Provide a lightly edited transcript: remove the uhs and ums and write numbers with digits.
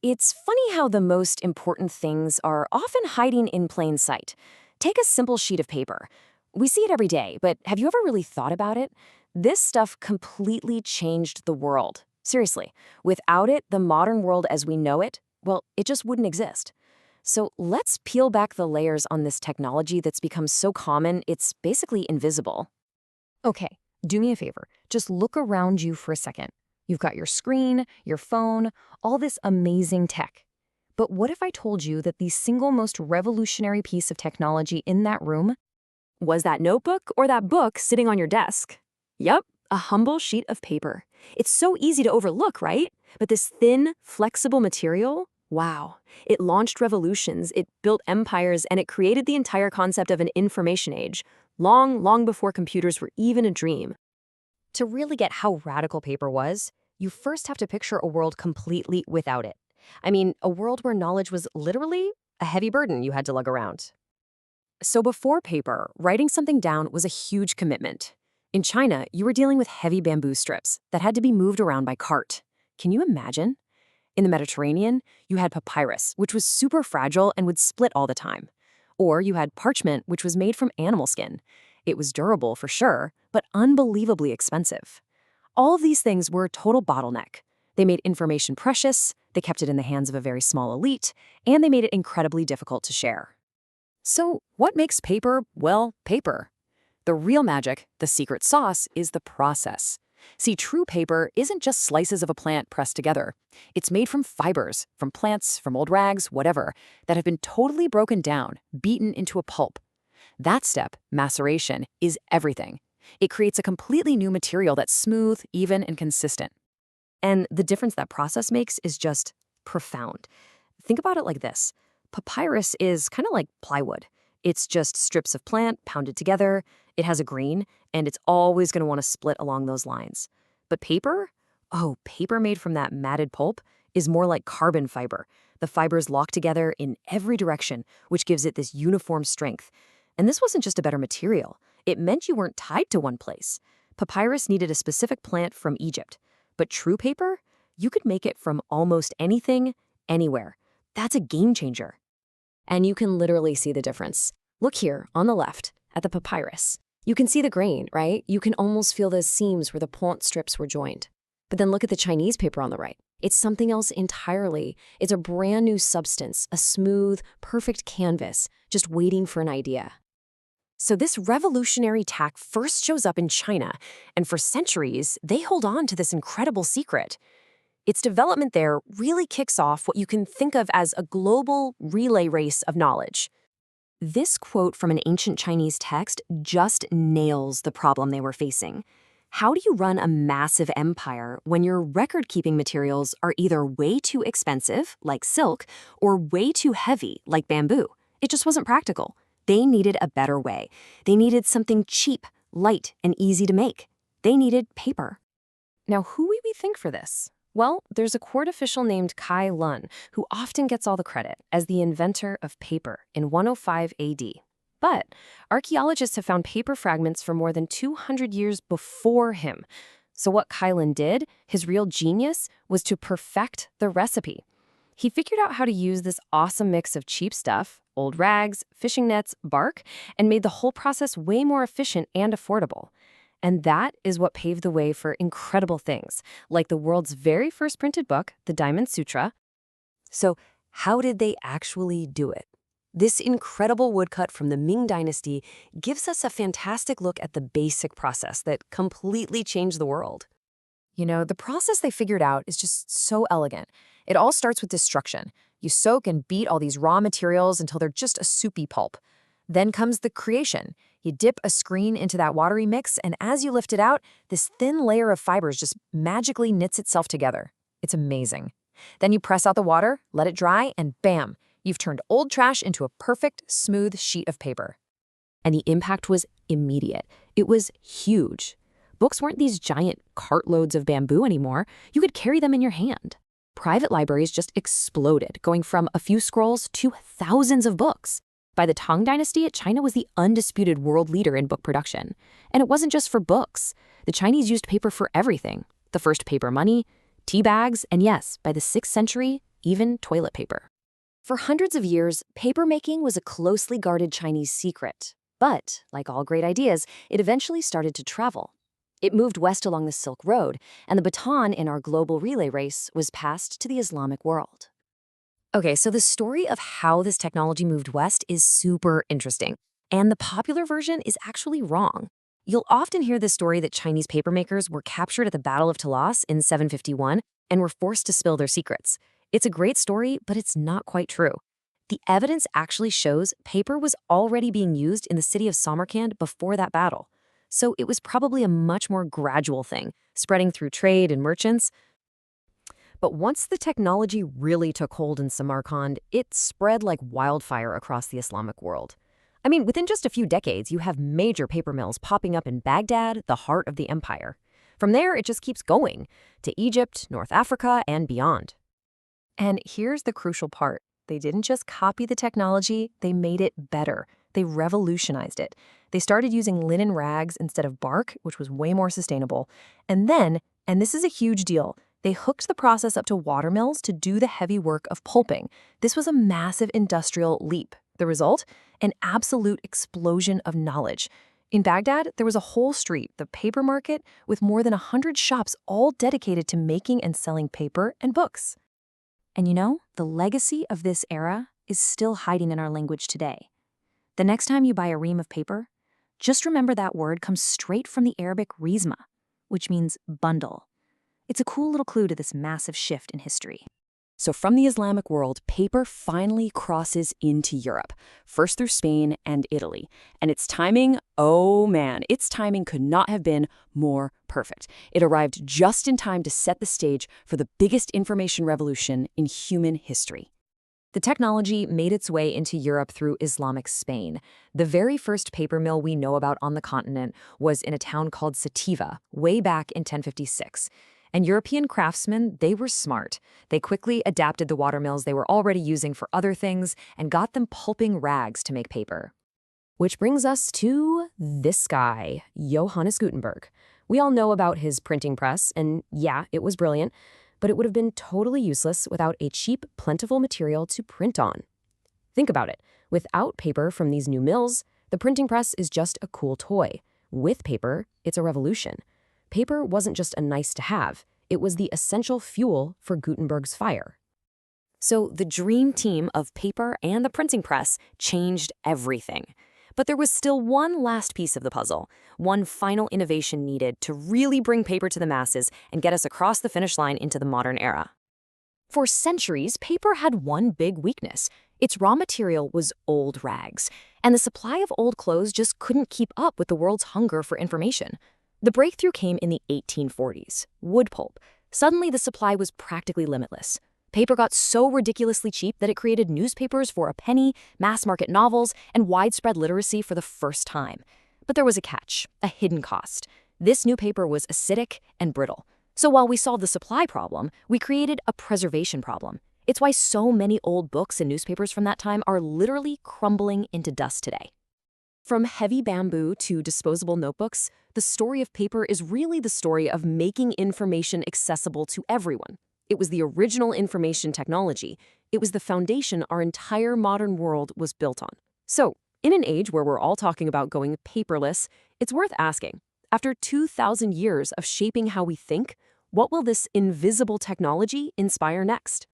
It's funny how the most important things are often hiding in plain sight. Take a simple sheet of paper. We see it every day, but have you ever really thought about it? This stuff completely changed the world. Seriously, without it, the modern world as we know it, well, it just wouldn't exist. So let's peel back the layers on this technology that's become so common, it's basically invisible. Okay, do me a favor. Just look around you for a second. You've got your screen, your phone, all this amazing tech. But what if I told you that the single most revolutionary piece of technology in that room Was that notebook or that book sitting on your desk? Yup, a humble sheet of paper. It's so easy to overlook, right? But this thin, flexible material, wow. It launched revolutions, it built empires, and it created the entire concept of an information age, long, long before computers were even a dream. To really get how radical paper was, you first have to picture a world completely without it. I mean, a world where knowledge was literally a heavy burden you had to lug around. So before paper, writing something down was a huge commitment. In China, you were dealing with heavy bamboo strips that had to be moved around by cart. Can you imagine? In the Mediterranean, you had papyrus, which was super fragile and would split all the time. Or you had parchment, which was made from animal skin. It was durable for sure, but unbelievably expensive. All of these things were a total bottleneck. They made information precious, they kept it in the hands of a very small elite, and they made it incredibly difficult to share. So, what makes paper, well, paper? The real magic, the secret sauce, is the process. See, true paper isn't just slices of a plant pressed together. It's made from fibers, from plants, from old rags, whatever, that have been totally broken down, beaten into a pulp. That step, maceration, is everything. It creates a completely new material that's smooth, even, and consistent. And the difference that process makes is just profound. Think about it like this. Papyrus is kind of like plywood. It's just strips of plant pounded together. It has a grain, and it's always going to want to split along those lines. But paper? Oh, paper made from that matted pulp is more like carbon fiber. The fibers lock together in every direction, which gives it this uniform strength. And this wasn't just a better material. It meant you weren't tied to one place. Papyrus needed a specific plant from Egypt. But true paper? You could make it from almost anything, anywhere. That's a game changer. And you can literally see the difference. Look here, on the left, at the papyrus. You can see the grain, right? You can almost feel the seams where the plant strips were joined. But then look at the Chinese paper on the right. It's something else entirely. It's a brand new substance, a smooth, perfect canvas, just waiting for an idea. So this revolutionary tack first shows up in China, and for centuries, they hold on to this incredible secret. Its development there really kicks off what you can think of as a global relay race of knowledge. This quote from an ancient Chinese text just nails the problem they were facing. How do you run a massive empire when your record-keeping materials are either way too expensive, like silk, or way too heavy, like bamboo? It just wasn't practical. They needed a better way. They needed something cheap, light, and easy to make. They needed paper. Now, who would we think for this? Well, there's a court official named Cai Lun who often gets all the credit as the inventor of paper in 105 AD. But archaeologists have found paper fragments for more than 200 years before him. So what Cai Lun did, his real genius, was to perfect the recipe. He figured out how to use this awesome mix of cheap stuff, old rags, fishing nets, bark, and made the whole process way more efficient and affordable. And that is what paved the way for incredible things, like the world's very first printed book, the Diamond Sutra. So how did they actually do it? This incredible woodcut from the Ming Dynasty gives us a fantastic look at the basic process that completely changed the world. The process they figured out is just so elegant. It all starts with destruction. You soak and beat all these raw materials until they're just a soupy pulp. Then comes the creation. You dip a screen into that watery mix, and as you lift it out, this thin layer of fibers just magically knits itself together. It's amazing. Then you press out the water, let it dry, and bam, you've turned old trash into a perfect, smooth sheet of paper. And the impact was immediate. It was huge. Books weren't these giant cartloads of bamboo anymore. You could carry them in your hand. Private libraries just exploded, going from a few scrolls to thousands of books. By the Tang Dynasty, China was the undisputed world leader in book production. And it wasn't just for books. The Chinese used paper for everything. The first paper money, tea bags, and yes, by the 6th century, even toilet paper. For hundreds of years, papermaking was a closely guarded Chinese secret. But, like all great ideas, it eventually started to travel. It moved west along the Silk Road, and the baton in our global relay race was passed to the Islamic world. Okay, so the story of how this technology moved west is super interesting, and the popular version is actually wrong. You'll often hear the story that Chinese papermakers were captured at the Battle of Talas in 751 and were forced to spill their secrets. It's a great story, but it's not quite true. The evidence actually shows paper was already being used in the city of Samarkand before that battle. So it was probably a much more gradual thing, spreading through trade and merchants. But once the technology really took hold in Samarkand, it spread like wildfire across the Islamic world. I mean, within just a few decades, you have major paper mills popping up in Baghdad, the heart of the empire. From there, it just keeps going to Egypt, North Africa, and beyond. And here's the crucial part. They didn't just copy the technology, they made it better. They revolutionized it. They started using linen rags instead of bark, which was way more sustainable. And then, and this is a huge deal, they hooked the process up to water mills to do the heavy work of pulping. This was a massive industrial leap. The result? An absolute explosion of knowledge. In Baghdad, there was a whole street, the paper market, with more than 100 shops all dedicated to making and selling paper and books. And you know, the legacy of this era is still hiding in our language today. The next time you buy a ream of paper, just remember that word comes straight from the Arabic rizma, which means bundle. It's a cool little clue to this massive shift in history. So from the Islamic world, paper finally crosses into Europe, first through Spain and Italy. And its timing, oh man, its timing could not have been more perfect. It arrived just in time to set the stage for the biggest information revolution in human history. The technology made its way into Europe through Islamic Spain. The very first paper mill we know about on the continent was in a town called Sativa, way back in 1056. And European craftsmen, they were smart. They quickly adapted the water mills they were already using for other things and got them pulping rags to make paper. Which brings us to this guy, Johannes Gutenberg. We all know about his printing press, and yeah, it was brilliant, but it would have been totally useless without a cheap, plentiful material to print on. Think about it. Without paper from these new mills, the printing press is just a cool toy. With paper, it's a revolution. Paper wasn't just a nice-to-have, it was the essential fuel for Gutenberg's fire. So the dream team of paper and the printing press changed everything. But there was still one last piece of the puzzle, one final innovation needed to really bring paper to the masses and get us across the finish line into the modern era. For centuries, paper had one big weakness. Its raw material was old rags, and the supply of old clothes just couldn't keep up with the world's hunger for information. The breakthrough came in the 1840s, wood pulp. Suddenly, the supply was practically limitless. Paper got so ridiculously cheap that it created newspapers for a penny, mass-market novels, and widespread literacy for the first time. But there was a catch, a hidden cost. This new paper was acidic and brittle. So while we solved the supply problem, we created a preservation problem. It's why so many old books and newspapers from that time are literally crumbling into dust today. From heavy bamboo to disposable notebooks, the story of paper is really the story of making information accessible to everyone. It was the original information technology. It was the foundation our entire modern world was built on. So, in an age where we're all talking about going paperless, it's worth asking, after 2,000 years of shaping how we think, what will this invisible technology inspire next?